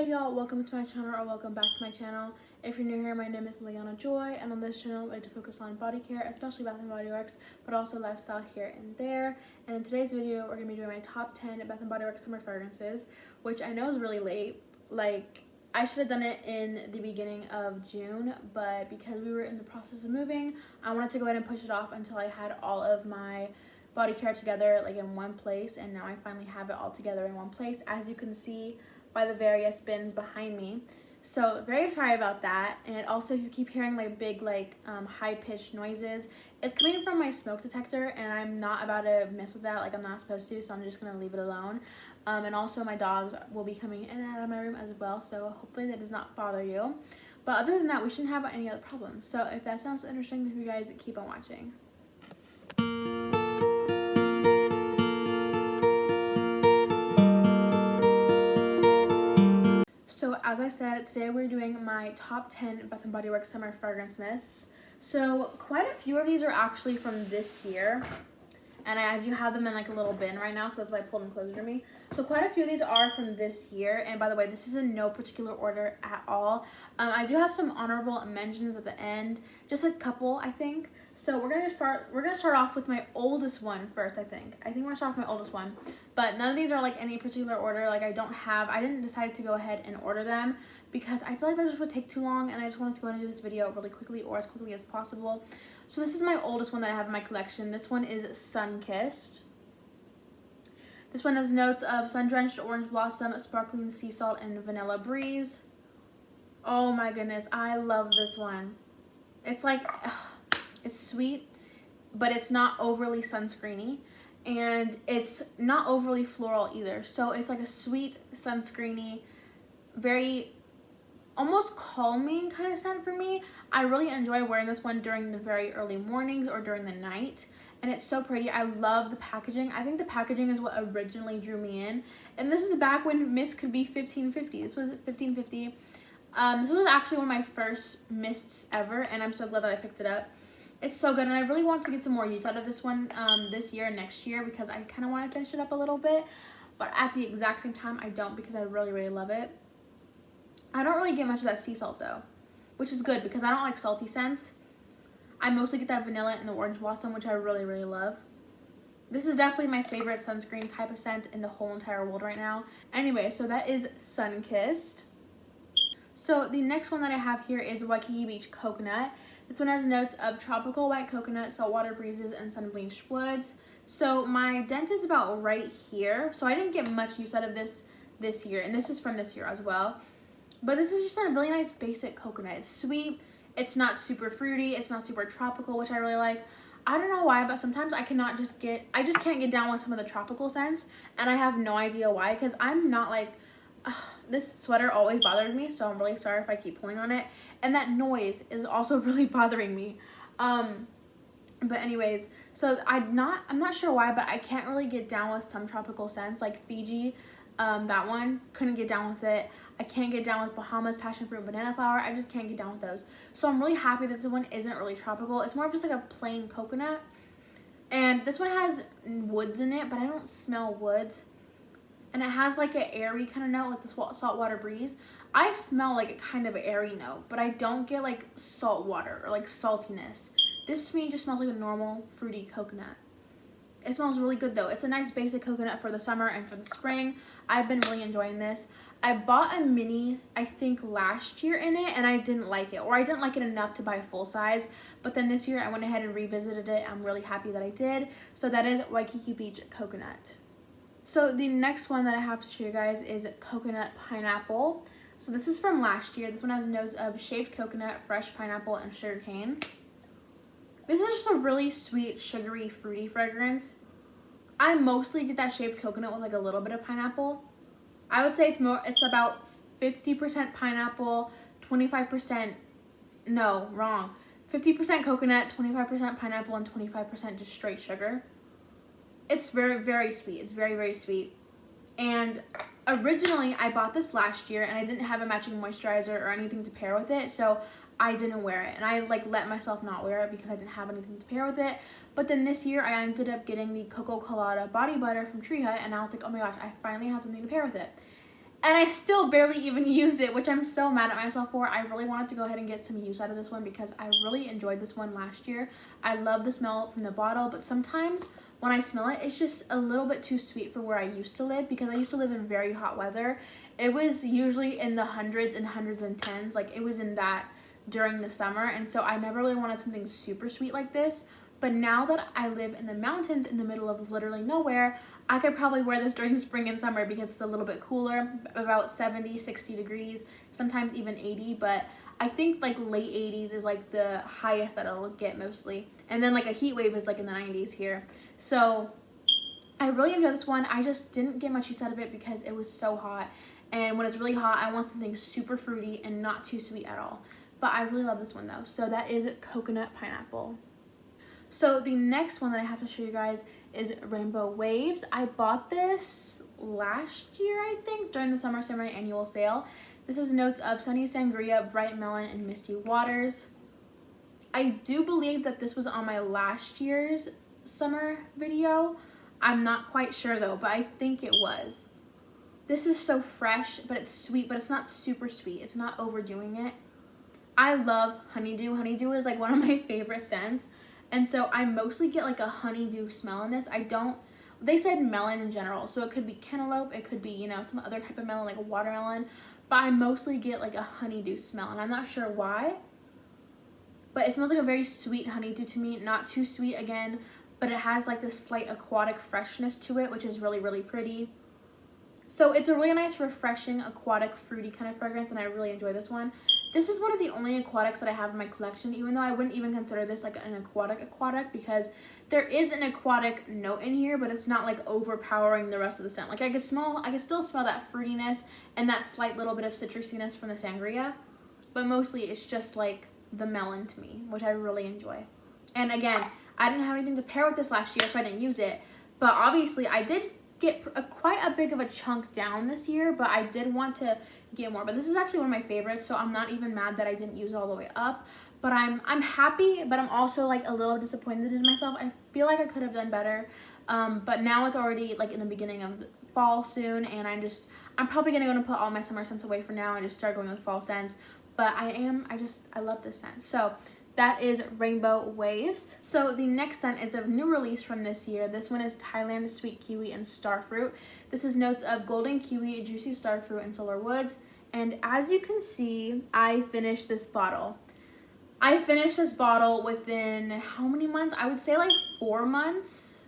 Hey y'all, welcome to my channel or welcome back to my channel. If you're new here, my name is Liana Joy, and on this channel I like to focus on body care, especially Bath & Body Works, but also lifestyle here and there. And in today's video, we're going to be doing my top 10 Bath & Body Works summer fragrances, which I know is really late. Like, I should have done it in the beginning of June, but because we were in the process of moving, I wanted to go ahead and push it off until I had all of my body care together, like in one place, and now I finally have it all together in one place, as you can see by the various bins behind me. So very sorry about that. And also, if you keep hearing like big high-pitched noises, it's coming from my smoke detector, and I'm not about to mess with that, like I'm not supposed to, so I'm just gonna leave it alone. And also my dogs will be coming in and out of my room as well, so hopefully that does not bother you. But other than that, we shouldn't have any other problems. So if that sounds interesting, if you guys keep on watching. So as I said, today we're doing my top 10 Bath & Body Works summer fragrance mists. So quite a few of these are actually from this year, and I do have them in like a little bin right now, so that's why I pulled them closer to me. So quite a few of these are from this year, and by the way, this is in no particular order at all. I do have some honorable mentions at the end, just a couple, I think. So we're gonna start off with my oldest one first. I think we're gonna start off with my oldest one, but none of these are like any particular order. Like I didn't decide to go ahead and order them because I feel like that just would take too long, and I just wanted to go ahead and do this video really quickly, or as quickly as possible. So this is my oldest one that I have in my collection. This one is Sun-Kissed. This one has notes of sun-drenched orange blossom, sparkling sea salt, and vanilla breeze. Oh my goodness, I love this one. It's like, it's sweet, but it's not overly sunscreeny, and it's not overly floral either. So it's like a sweet sunscreeny, very almost calming kind of scent for me. I really enjoy wearing this one during the very early mornings or during the night, and it's so pretty. I love the packaging. I think the packaging is what originally drew me in, and this is back when mist could be $15.50. This was $15.50. This was actually one of my first mists ever, and I'm so glad that I picked it up. It's so good, and I really want to get some more use out of this one this year and next year, because I kind of want to finish it up a little bit, but at the exact same time I don't, because I really, really love it. I don't really get much of that sea salt though, which is good because I don't like salty scents. I mostly get that vanilla and the orange blossom, which I really, really love. This is definitely my favorite sunscreen type of scent in the whole entire world right now. Anyway, so that is Sun-Kissed. So the next one that I have here is Waikiki Beach Coconut. This one has notes of tropical white coconut, saltwater breezes, and sun-bleached woods. So my dent is about right here. So I didn't get much use out of this year, and this is from this year as well. But this is just a really nice basic coconut. It's sweet. It's not super fruity. It's not super tropical, which I really like. I don't know why, but sometimes I just can't get down with some of the tropical scents, and I have no idea why, because I'm not like, this sweater always bothers me, so I'm really sorry if I keep pulling on it. And that noise is also really bothering me. But anyways, so I'm not sure why, but I can't really get down with some tropical scents, like Fiji. That one, couldn't get down with it. I can't get down with Bahamas Passion Fruit Banana Flower. I just can't get down with those. So I'm really happy that this one isn't really tropical. It's more of just like a plain coconut. And this one has woods in it, but I don't smell woods. And it has like an airy kind of note, like the saltwater breeze. I smell like a kind of airy note, but I don't get like salt water or like saltiness. This to me just smells like a normal fruity coconut. It smells really good though. It's a nice basic coconut for the summer and for the spring. I've been really enjoying this. I bought a mini, I think last year in it, and I didn't like it, or I didn't like it enough to buy a full size. But then this year I went ahead and revisited it. I'm really happy that I did. So that is Waikiki Beach Coconut. So the next one that I have to show you guys is Coconut Pineapple. So this is from last year. This one has notes of shaved coconut, fresh pineapple, and sugarcane. This is just a really sweet, sugary, fruity fragrance. I mostly get that shaved coconut with like a little bit of pineapple. I would say it's about 50% pineapple, 25%, no, wrong. 50% coconut, 25% pineapple, and 25% just straight sugar. It's very, very sweet. It's very, very sweet. And originally I bought this last year, and I didn't have a matching moisturizer or anything to pair with it, so I didn't wear it. And I like let myself not wear it because I didn't have anything to pair with it. But then this year I ended up getting the Coco Colada body butter from Tree Hut, and I was like, oh my gosh, I finally have something to pair with it. And I still barely even used it, which I'm so mad at myself for. I really wanted to go ahead and get some use out of this one because I really enjoyed this one last year. I love the smell from the bottle, but sometimes when I smell it, it's just a little bit too sweet for where I used to live, because I used to live in very hot weather. It was usually in the hundreds and tens, like it was in that during the summer, and so I never really wanted something super sweet like this. But now that I live in the mountains in the middle of literally nowhere, I could probably wear this during the spring and summer because it's a little bit cooler, about 70, 60 degrees, sometimes even 80, but I think like late 80s is like the highest that it'll get mostly. And then like a heat wave is like in the 90s here. So I really enjoyed this one. I just didn't get much use out of it because it was so hot. And when it's really hot, I want something super fruity and not too sweet at all. But I really love this one though. So that is coconut pineapple. So the next one that I have to show you guys is Rainbow Waves. I bought this last year, I think, during the summer annual sale. This is notes of sunny sangria, bright melon, and misty waters. I do believe that this was on my last year's summer video. I'm not quite sure though, but I think it was. This is so fresh, but it's sweet, but it's not super sweet. It's not overdoing it. I love honeydew. Honeydew is like one of my favorite scents. And so I mostly get like a honeydew smell in this. They said melon in general. So it could be cantaloupe. It could be, you know, some other type of melon like a watermelon. But I mostly get like a honeydew smell. And I'm not sure why. But it smells like a very sweet honeydew to me. Not too sweet again. But it has like this slight aquatic freshness to it, which is really, really pretty. So it's a really nice, refreshing, aquatic, fruity kind of fragrance. And I really enjoy this one. This is one of the only aquatics that I have in my collection, even though I wouldn't even consider this like an aquatic, because there is an aquatic note in here, but it's not like overpowering the rest of the scent. Like I can still smell that fruitiness and that slight little bit of citrusiness from the sangria, but mostly it's just like the melon to me, which I really enjoy. And again, I didn't have anything to pair with this last year, so I didn't use it, but obviously I did get quite a big of a chunk down this year, but I did want to get more. But this is actually one of my favorites, so I'm not even mad that I didn't use it all the way up. But I'm happy, but I'm also like a little disappointed in myself. I feel like I could have done better. But now it's already like in the beginning of fall soon, and I'm probably gonna put all my summer scents away for now and just start going with fall scents. But I love this scent. So that is Rainbow Waves. So the next scent is a new release from this year. This one is Thailand Sweet Kiwi and Starfruit. This is notes of golden kiwi, juicy starfruit, and solar woods. And as you can see, I finished this bottle. I finished this bottle within how many months? I would say like 4 months,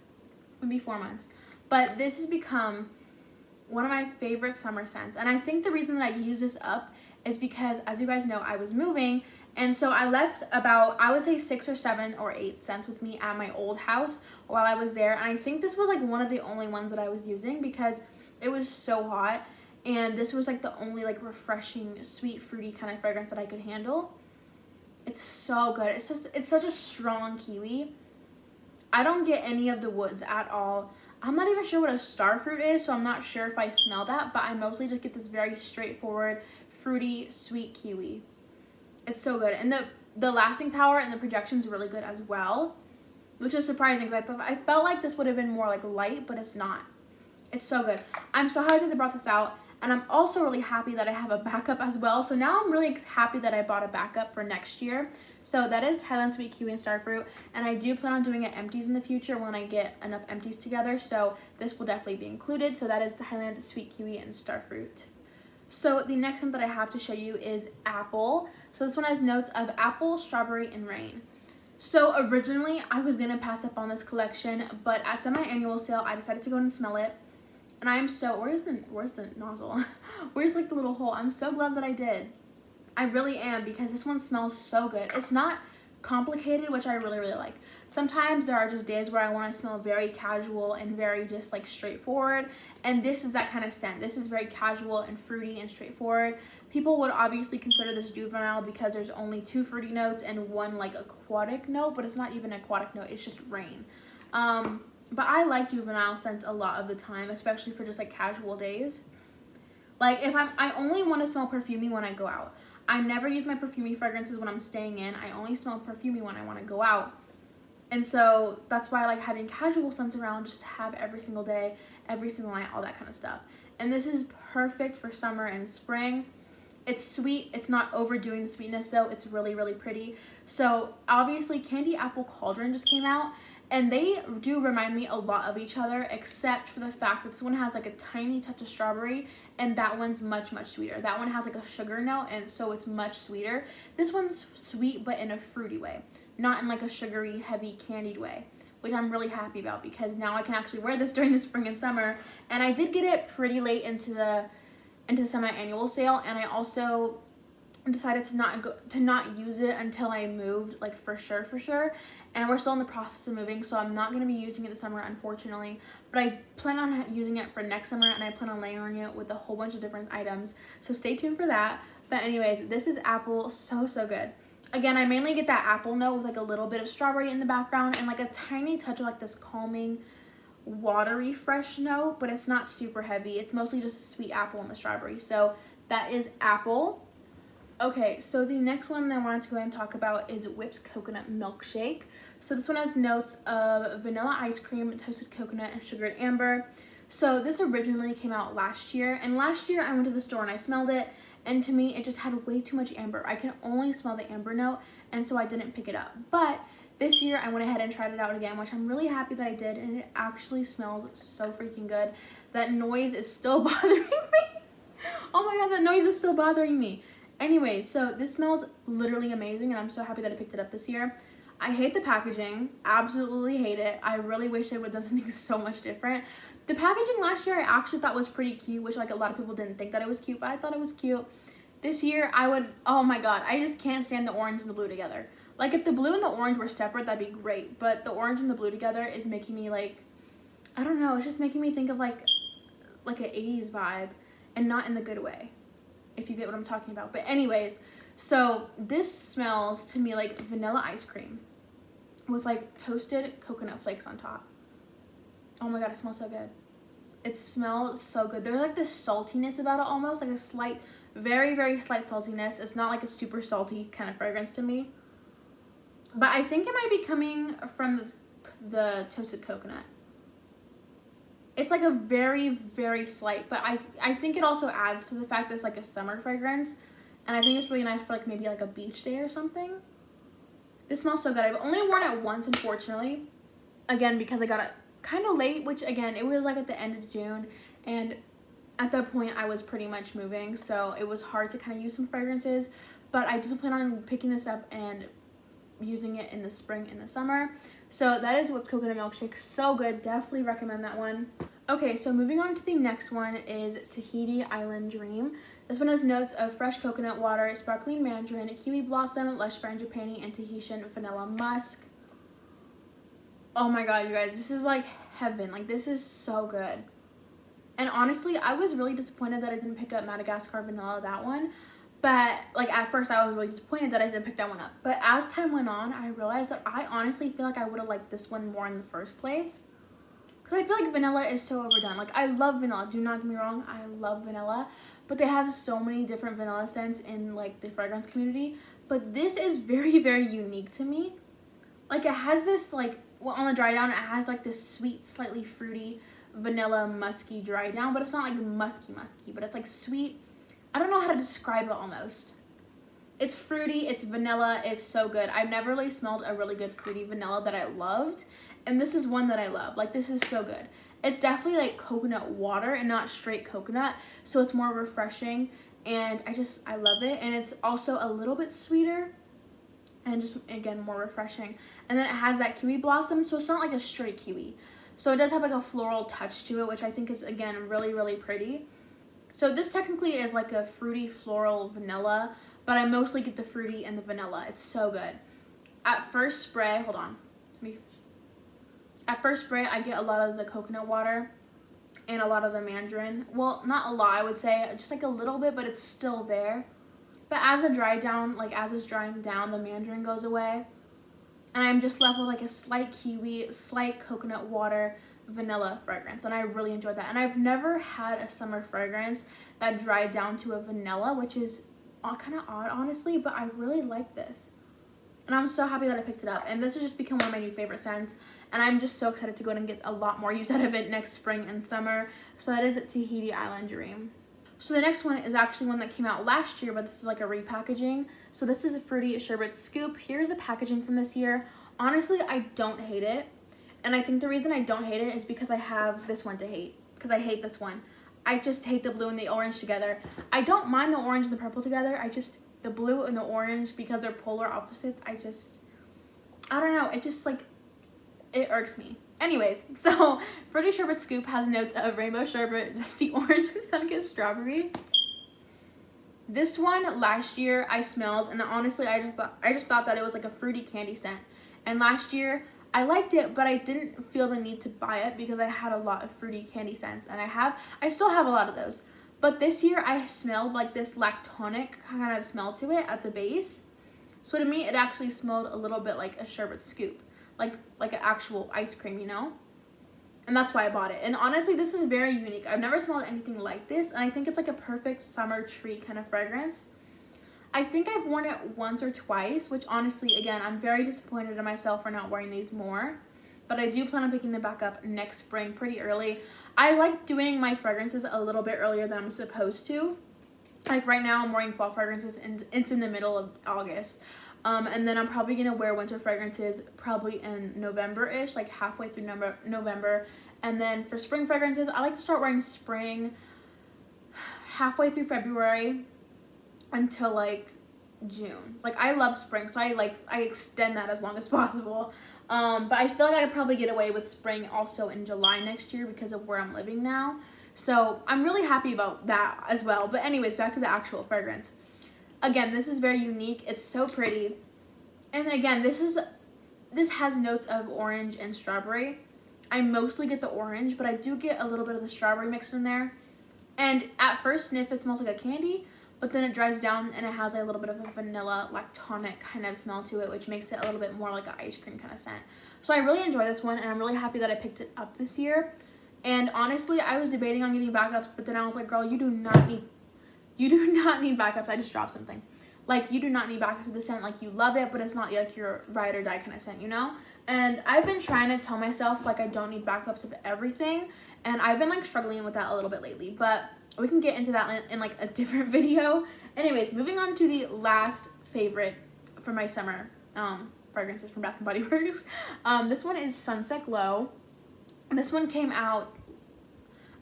maybe 4 months. But this has become one of my favorite summer scents. And I think the reason that I use this up is because, as you guys know, I was moving. And so I left about, I would say 6 or 7 or 8 scents with me at my old house while I was there. And I think this was like one of the only ones that I was using because it was so hot. And this was like the only like refreshing, sweet, fruity kind of fragrance that I could handle. It's so good. It's such a strong kiwi. I don't get any of the woods at all. I'm not even sure what a starfruit is, so I'm not sure if I smell that. But I mostly just get this very straightforward, fruity, sweet kiwi. It's so good. And the lasting power and the projection is really good as well, which is surprising because I felt like this would have been more like light, but it's not. It's so good. I'm so happy that they brought this out. And I'm also really happy that I have a backup as well. So now I'm really happy that I bought a backup for next year. So that is Thailand Sweet Kiwi and Starfruit. And I do plan on doing it empties in the future when I get enough empties together. So this will definitely be included. So that is the Thailand Sweet Kiwi and Starfruit. So the next one that I have to show you is Apple. So this one has notes of apple, strawberry, and rain. So originally I was going to pass up on this collection, but at semi-annual sale I decided to go and smell it. And I am so, where's the nozzle? Where's like the little hole? I'm so glad that I did. I really am, because this one smells so good. It's not complicated, which I really, really like. Sometimes there are just days where I want to smell very casual and very just like straightforward. And this is that kind of scent. This is very casual and fruity and straightforward. People would obviously consider this juvenile because there's only 2 fruity notes and 1 like aquatic note, but it's not even an aquatic note. It's just rain. But I like juvenile scents a lot of the time, especially for just like casual days. Like if I only want to smell perfumey when I go out. I never use my perfumey fragrances when I'm staying in. I only smell perfumey when I want to go out. And so that's why I like having casual scents around, just to have every single day, every single night, all that kind of stuff. and this is perfect for summer and spring. It's sweet. It's not overdoing the sweetness though. It's really, really pretty. So obviously Candy Apple Cauldron just came out, and they do remind me a lot of each other, except for the fact that this one has like a tiny touch of strawberry, and that one's much, much sweeter. That one has like a sugar note, and so it's much sweeter. This one's sweet, but in a fruity way, not in like a sugary, heavy, candied way, which I'm really happy about because now I can actually wear this during the spring and summer. And I did get it pretty late into the semi-annual sale, and I also decided to not use it until I moved, like for sure. And we're still in the process of moving, so I'm not going to be using it this summer, unfortunately. But I plan on using it for next summer, and I plan on layering it with a whole bunch of different items. So stay tuned for that. But anyways, this is apple, so good. Again, I mainly get that apple note with like a little bit of strawberry in the background and like a tiny touch of like this calming, watery, fresh note, but it's not super heavy. It's mostly just a sweet apple and the strawberry. So that is apple. Okay, so the next one that I wanted to go ahead and talk about is Whipped Coconut Milkshake. So this one has notes of vanilla ice cream, toasted coconut, and sugared amber. So this originally came out last year, and last year I went to the store and I smelled it, and to me it just had way too much amber. I can only smell the amber note, and so I didn't pick it up. But this year I went ahead and tried it out again, which I'm really happy that I did, and it actually smells so freaking good. That noise is still bothering me. Oh my god, that noise is still bothering me. Anyways, so this smells literally amazing, and I'm so happy that I picked it up this year. I hate the packaging, absolutely hate it. I really wish they would have done something so much different. The packaging last year I actually thought was pretty cute, which like a lot of people didn't think that it was cute, but I thought it was cute. This year I would, oh my god, I just can't stand the orange and the blue together. Like if the blue and the orange were separate, that'd be great, but the orange and the blue together is making me like, I don't know, it's just making me think of like an 80s vibe, and not in the good way, if you get what I'm talking about. But anyways, so this smells to me like vanilla ice cream with like toasted coconut flakes on top. Oh my god, it smells so good. It smells so good. There's like this saltiness about it, almost like a slight, very, very slight saltiness. It's not like a super salty kind of fragrance to me, but I think it might be coming from the toasted coconut. It's like a very, very slight, but I think it also adds to the fact that it's like a summer fragrance, and I think it's really nice for like maybe like a beach day or something. This smells so good. I've only worn it once, unfortunately, again because I got it kind of late, which again, it was like at the end of June, and at that point I was pretty much moving, so it was hard to kind of use some fragrances. But I do plan on picking this up and using it in the spring and the summer. So that is Whipped Coconut Milkshake. So good. Definitely recommend that one. Okay, so moving on to the next one is Tahiti Island Dream. This one has notes of fresh coconut water, sparkling mandarin, kiwi blossom, lush frangipani, and Tahitian vanilla musk. Oh my god, you guys, this is like heaven. Like, this is so good. And honestly, I was really disappointed that I didn't pick up Madagascar Vanilla, that one. But like at first I was really disappointed that I didn't pick that one up. But as time went on, I realized that I honestly feel like I would have liked this one more in the first place. Because I feel like vanilla is so overdone. Like, I love vanilla. Do not get me wrong. I love vanilla. But they have so many different vanilla scents in like the fragrance community. But this is very, very unique to me. Like, it has this like, well, on the dry down, it has like this sweet, slightly fruity, vanilla, musky dry down. But it's not like musky, but it's like sweet. I don't know how to describe it almost. It's fruity, it's vanilla, it's so good. I've never really smelled a really good fruity vanilla that I loved, and this is one that I love. Like, this is so good. It's definitely like coconut water and not straight coconut, so it's more refreshing, and I love it. And it's also a little bit sweeter and just, again, more refreshing. And then it has that kiwi blossom, so it's not like a straight kiwi. So it does have like a floral touch to it, which I think is, again, really, really pretty. So this technically is like a fruity floral vanilla, but I mostly get the fruity and the vanilla. It's so good. At first spray, hold on. At first spray, I get a lot of the coconut water and a lot of the mandarin. Well, not a lot, I would say, just like a little bit, but it's still there. But as it's drying down, the mandarin goes away, and I'm just left with like a slight kiwi, slight coconut water, vanilla fragrance, and I really enjoyed that. And I've never had a summer fragrance that dried down to a vanilla, which is kind of odd, honestly, but I really like this. And I'm so happy that I picked it up. And this has just become one of my new favorite scents. And I'm just so excited to go and get a lot more use out of it next spring and summer. So that is Tahiti Island Dream. So the next one is actually one that came out last year, but this is like a repackaging. So this is a Fruity Sherbet Scoop. Here's the packaging from this year. Honestly, I don't hate it. And I think the reason I don't hate it is because I have this one to hate. Because I hate this one. I just hate the blue and the orange together. I don't mind the orange and the purple together. The blue and the orange, because they're polar opposites, I don't know. It just, like, it irks me. Anyways, so Fruity Sherbet Scoop has notes of rainbow sherbet, dusty orange, and sun-kissed strawberry. This one last year I smelled, and honestly I just thought that it was like a fruity candy scent. And last year I liked it, but I didn't feel the need to buy it because I had a lot of fruity candy scents, and I still have a lot of those. But this year I smelled like this lactonic kind of smell to it at the base. So to me it actually smelled a little bit like a sherbet scoop, like an actual ice cream, you know? And that's why I bought it. And honestly, this is very unique. I've never smelled anything like this, and I think it's like a perfect summer treat kind of fragrance. I think I've worn it once or twice, which honestly, again, I'm very disappointed in myself for not wearing these more. But I do plan on picking them back up next spring pretty early. I like doing my fragrances a little bit earlier than I'm supposed to. Like right now, I'm wearing fall fragrances, and it's in the middle of August. And then I'm probably going to wear winter fragrances probably in November-ish, like halfway through November. And then for spring fragrances, I like to start wearing spring halfway through February until like June. Like I love spring, so I extend that as long as possible. But I feel like I could probably get away with spring also in July next year because of where I'm living now. So I'm really happy about that as well. But anyways, back to the actual fragrance. Again, this is very unique. It's so pretty. And again, this has notes of orange and strawberry. I mostly get the orange, but I do get a little bit of the strawberry mixed in there. And at first sniff, it smells like a candy, but then it dries down and it has a little bit of a vanilla lactonic kind of smell to it, which makes it a little bit more like an ice cream kind of scent. So I really enjoy this one, and I'm really happy that I picked it up this year. And honestly, I was debating on getting backups, but then I was like, girl, you do not need backups. I just dropped something. Like, you do not need backups to the scent. Like, you love it, but it's not like your ride or die kind of scent, you know? And I've been trying to tell myself, like, I don't need backups of everything. And I've been, like, struggling with that a little bit lately. But we can get into that in like, a different video. Anyways, moving on to the last favorite for my summer fragrances from Bath & Body Works. This one is Sunset Glow. This one came out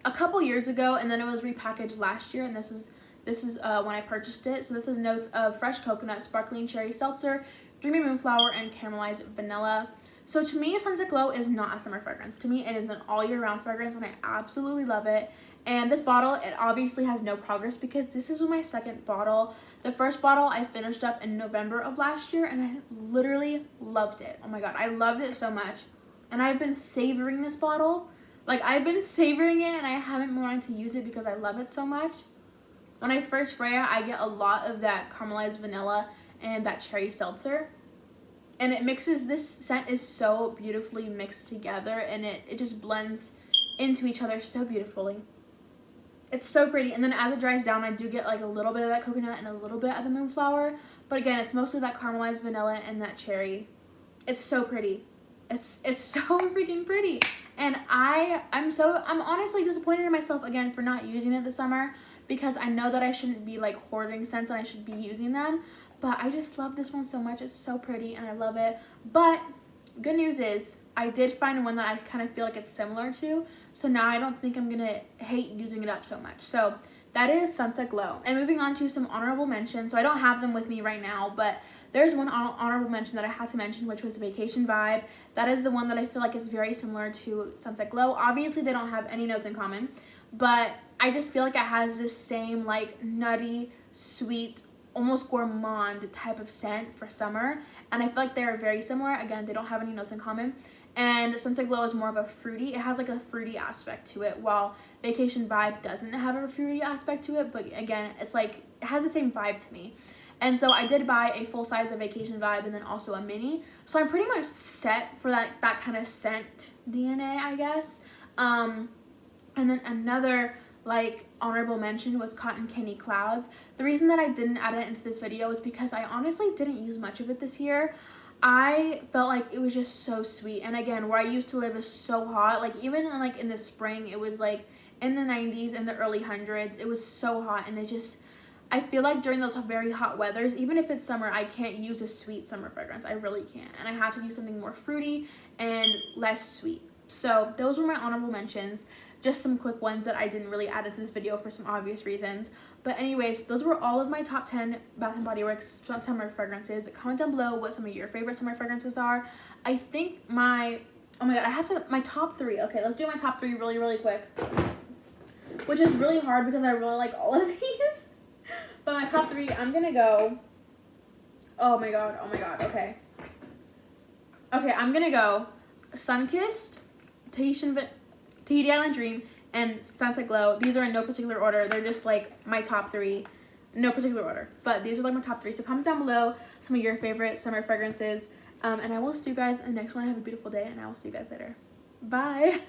a couple years ago, and then it was repackaged last year, and this is when I purchased it. So this is notes of fresh coconut, sparkling cherry seltzer, dreamy moonflower, and caramelized vanilla. So to me, Sunset Glow is not a summer fragrance. To me, it is an all year round fragrance, and I absolutely love it. And this bottle, it obviously has no progress because this is my second bottle. The first bottle I finished up in November of last year, and I literally loved it. Oh my god, I loved it so much. And I've been savoring this bottle. Like, I've been savoring it, and I haven't been wanting to use it because I love it so much. When I first spray it, I get a lot of that caramelized vanilla and that cherry seltzer. And it mixes, this scent is so beautifully mixed together, and it just blends into each other so beautifully. It's so pretty. And then as it dries down, I do get like a little bit of that coconut and a little bit of the moonflower. But again, it's mostly that caramelized vanilla and that cherry. It's so pretty. It's so freaking pretty. And I'm honestly disappointed in myself again for not using it this summer, because I know that I shouldn't be like hoarding scents and I should be using them. But I just love this one so much. It's so pretty and I love it. But good news is I did find one that I kind of feel like it's similar to. So now I don't think I'm going to hate using it up so much. So that is Sunset Glow. And moving on to some honorable mentions. So I don't have them with me right now, but there's one honorable mention that I had to mention, which was Vacation Vibe. That is the one that I feel like is very similar to Sunset Glow. Obviously, they don't have any notes in common, but I just feel like it has this same like nutty, sweet, almost gourmand type of scent for summer. And I feel like they are very similar. Again, they don't have any notes in common. And Sunset Glow is more of a fruity. It has like a fruity aspect to it, while Vacation Vibe doesn't have a fruity aspect to it. But again, it's like, it has the same vibe to me. And so I did buy a full size of Vacation Vibe and then also a mini. So I'm pretty much set for that kind of scent DNA, I guess. And then another like honorable mention was Cotton Candy Clouds. The reason that I didn't add it into this video is because I honestly didn't use much of it this year. I felt like it was just so sweet. And again, where I used to live is so hot. Like even like in the spring, it was like in the 90s and the early hundreds. It was so hot, and I feel like during those very hot weathers, even if it's summer, I can't use a sweet summer fragrance. I really can't. And I have to use something more fruity and less sweet. So those were my honorable mentions. Just some quick ones that I didn't really add into this video for some obvious reasons. But anyways, those were all of my top 10 Bath & Body Works summer fragrances. Comment down below what some of your favorite summer fragrances are. I think oh my god, my top 3. Okay, let's do my top 3 really, really quick. Which is really hard because I really like all of these. But my top 3, I'm gonna go, oh my god, okay. Okay, I'm gonna go Sunkissed, Tahiti Island Dream, and Sunset Glow. These are in no particular order. They're just like my top 3, no particular order. But these are like my top 3. So comment down below some of your favorite summer fragrances. And I will see you guys in the next one. Have a beautiful day, and I will see you guys later. Bye.